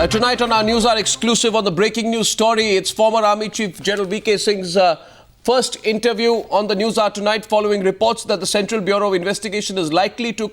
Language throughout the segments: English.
Tonight on our News Hour exclusive on the breaking news story, it's former Army Chief General V.K. Singh's first interview on the News Hour tonight following reports that the Central Bureau of Investigation is likely to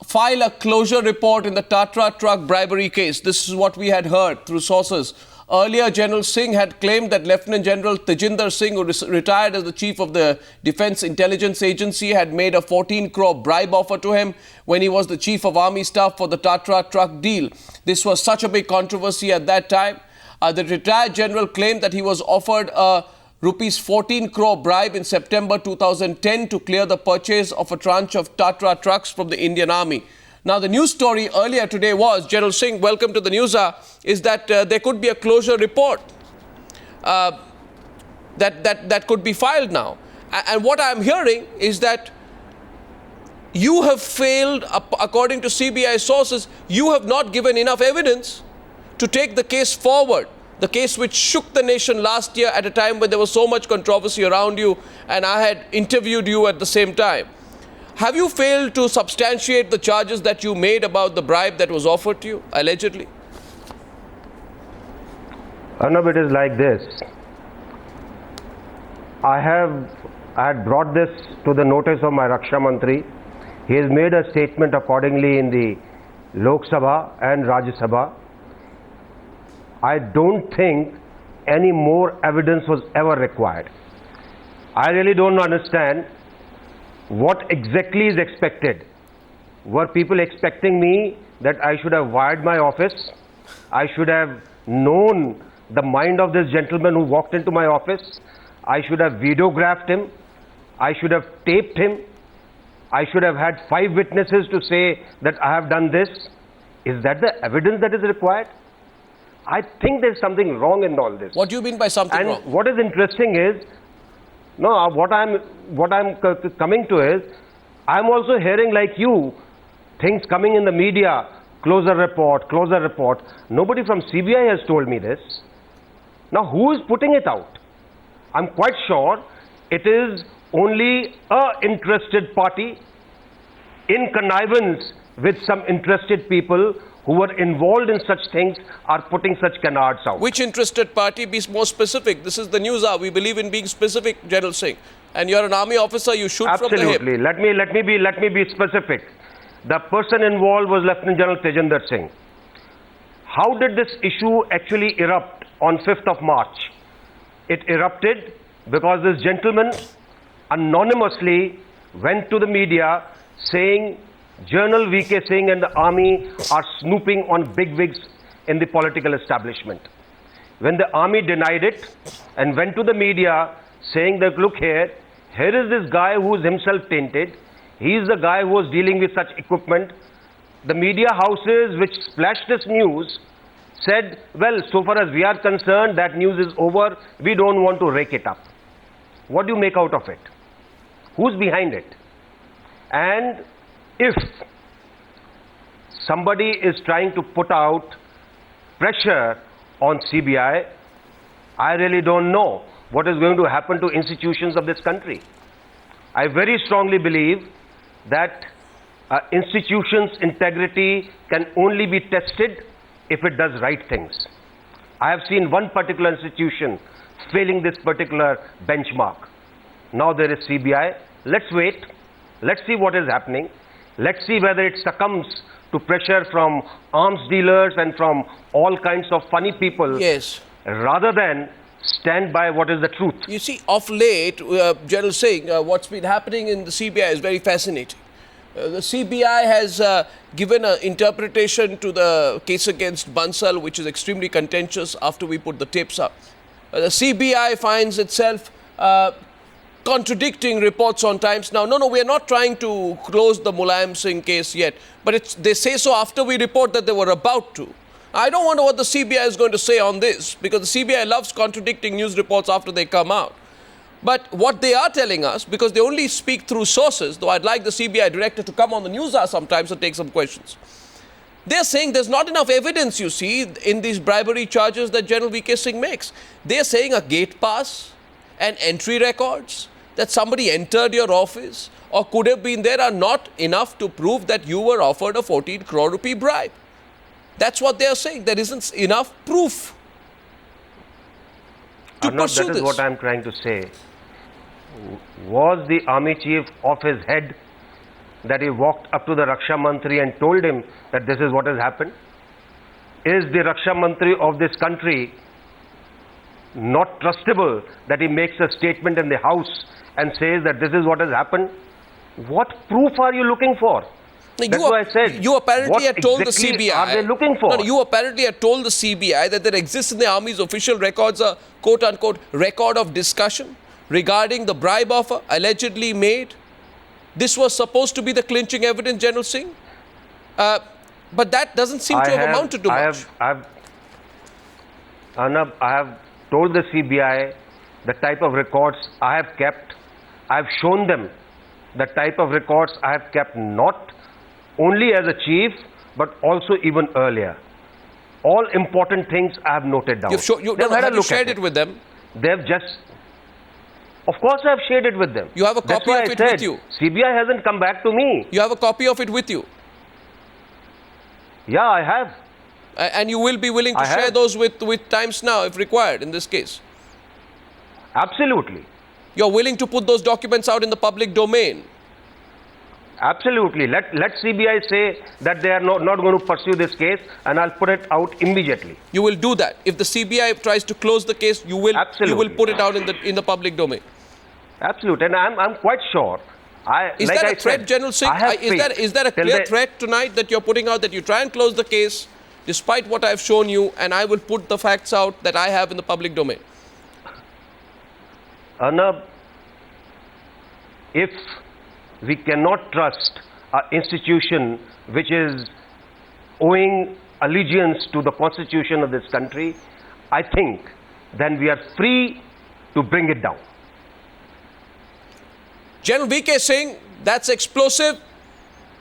file a closure report in the Tatra truck bribery case. This is what we had heard through sources. Earlier, General Singh had claimed that Lieutenant General Tejinder Singh, who retired as the chief of the Defence Intelligence Agency, had made a 14 crore bribe offer to him when he was the chief of army staff for the Tatra truck deal. This was such a big controversy at that time. The retired general claimed that he was offered a rupees 14 crore bribe in September 2010 to clear the purchase of a tranche of Tatra trucks from the Indian Army. Now, the news story earlier today was, General Singh, welcome to the News Hour, is that there could be a closure report that could be filed now. And what I'm hearing is that you have failed, according to CBI sources, you have not given enough evidence to take the case forward. The case which shook the nation last year at a time when there was so much controversy around you, and I had interviewed you at the same time. Have you failed to substantiate the charges that you made about the bribe that was offered to you, allegedly? Arnab, it is like this. I had brought this to the notice of my Raksha Mantri. He has made a statement accordingly in the Lok Sabha and Rajya Sabha. I don't think any more evidence was ever required. I really don't understand what exactly is expected. Were people expecting me that I should have wired my office? I should have known the mind of this gentleman who walked into my office. I should have videographed him. I should have taped him. I should have had 5 witnesses to say that I have done this. Is that the evidence that is required? I think there's something wrong in all this. What do you mean by something wrong? And what is interesting is, what I'm coming to is, I'm also hearing like you, things coming in the media, closure report. Nobody from CBI has told me this. Now, who is putting it out? I'm quite sure it is only an interested party in connivance with some interested people who were involved in such things are putting such canards out. Which interested party? Be more specific. This is the News Hour. We believe in being specific, General Singh. And you're an army officer, you shoot from the hip. Absolutely. Let me be specific. The person involved was Lieutenant General Tejinder Singh. How did this issue actually erupt on 5th of March? It erupted because this gentleman anonymously went to the media saying General V.K. Singh and the army are snooping on bigwigs in the political establishment. When the army denied it and went to the media saying that, look here is this guy who is himself tainted. He is the guy who was dealing with such equipment. The media houses which splashed this news said, well, so far as we are concerned, that news is over. We don't want to rake it up. What do you make out of it? Who's behind it? And if somebody is trying to put out pressure on CBI, I really don't know what is going to happen to institutions of this country. I very strongly believe that institutions' integrity can only be tested if it does right things. I have seen one particular institution failing this particular benchmark. Now there is CBI. Let's wait. Let's see what is happening. Let's see whether it succumbs to pressure from arms dealers and from all kinds of funny people. Yes. Rather than stand by what is the truth. You see, of late, General Singh, what's been happening in the CBI is very fascinating. The CBI has given an interpretation to the case against Bansal, which is extremely contentious after we put the tapes up. The CBI finds itself contradicting reports on Times Now. No, we are not trying to close the Mulayam Singh case yet, but they say so after we report that they were about to. I don't wonder what the CBI is going to say on this, because the CBI loves contradicting news reports after they come out. But what they are telling us, because they only speak through sources, though I'd like the CBI director to come on the News Hour sometimes and take some questions. They're saying there's not enough evidence, you see, in these bribery charges that General V.K. Singh makes. They're saying a gate pass and entry records, that somebody entered your office or could have been there, are not enough to prove that you were offered a 14 crore rupee bribe. That's what they are saying. There isn't enough proof to Arnab, pursue that is this. what I'm trying to say. Was the army chief off his head that he walked up to the Raksha Mantri and told him that this is what has happened? Is the Raksha Mantri of this country not trustable that he makes a statement in the house and says that this is what has happened? What proof are you looking for? That's why I said. You apparently what had told the exactly CBI. are they looking for? No, you apparently had told the CBI that there exists in the army's official records a quote-unquote record of discussion regarding the bribe offer allegedly made. This was supposed to be the clinching evidence, General Singh. But that doesn't seem to have amounted to much. Arnab, I have told the CBI the type of records I have kept. I have shown them the type of records I have kept, not only as a chief, but also even earlier. All important things I have noted down. Have you shared it with them? They've just... Of course I have shared it with them. You have a copy of it with you? CBI hasn't come back to me. You have a copy of it with you? Yeah, I have. And you will be willing to share those with Times Now if required in this case? Absolutely. You're willing to put those documents out in the public domain? Absolutely. Let CBI say that they are not going to pursue this case, and I'll put it out immediately. You will do that. If the CBI tries to close the case, you will put it out in the public domain. Absolutely. And I'm quite sure. Is that a threat, General Singh? Is that a clear threat tonight that you're putting out, that you try and close the case despite what I've shown you, and I will put the facts out that I have in the public domain? Arnab, if we cannot trust an institution which is owing allegiance to the constitution of this country, I think then we are free to bring it down. General VK Singh, that's explosive.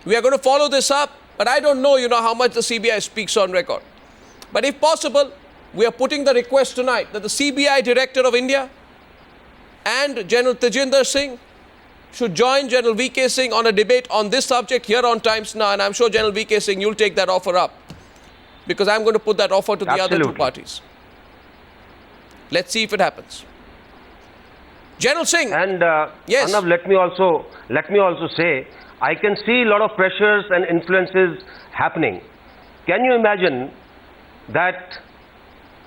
We are going to follow this up, but I don't know, how much the CBI speaks on record. But if possible, we are putting the request tonight that the CBI Director of India and General Tajinder Singh should join General VK Singh on a debate on this subject here on Times Now, and I'm sure, General VK Singh, you'll take that offer up, because I'm going to put that offer to the other two parties. Let's see if it happens. General Singh. And yes. Arnab, let me also say, I can see a lot of pressures and influences happening. Can you imagine that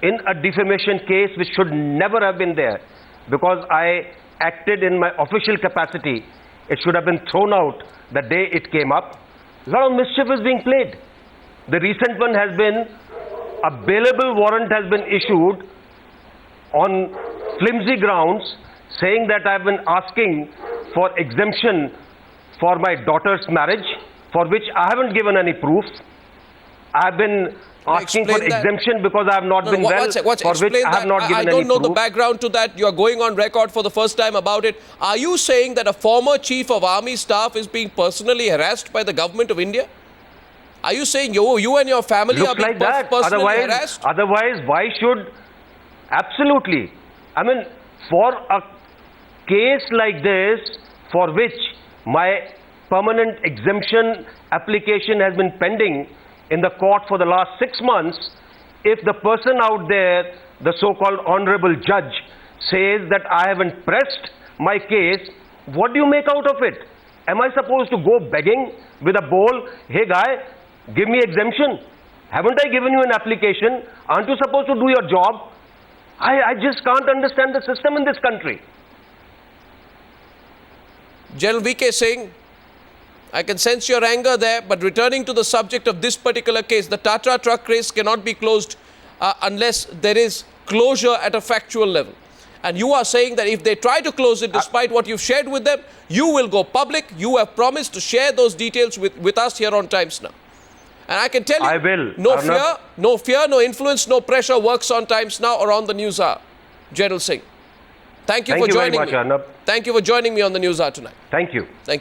in a defamation case which should never have been there, because I acted in my official capacity, it should have been thrown out the day it came up. A lot of mischief is being played. The recent one has been, a bailable warrant has been issued on flimsy grounds, saying that I've been asking for exemption for my daughter's marriage, for which I haven't given any proof. I've been asking for exemption because I have not been well, for which I have not given any proof. I don't know the background to that. You are going on record for the first time about it. Are you saying that a former chief of army staff is being personally harassed by the government of India? Are you saying you and your family are being personally harassed? Otherwise, why should... Absolutely. I mean, for a case like this, for which my permanent exemption application has been pending in the court for the last 6 months, if the person out there, the so-called honorable judge, says that I haven't pressed my case, what do you make out of it? Am I supposed to go begging with a bowl, hey guy, give me exemption? Haven't I given you an application? Aren't you supposed to do your job? I just can't understand the system in this country. General VK Singh, I can sense your anger there, but returning to the subject of this particular case, the Tata truck race cannot be closed unless there is closure at a factual level. And you are saying that if they try to close it, despite what you've shared with them, you will go public. You have promised to share those details with us here on Times Now. And I can tell you, I will. No fear, no influence, no pressure works on Times Now or on the News Hour. General Singh, thank you for joining me. Arnab. Thank you for joining me on the News Hour tonight. Thank you. Thank you.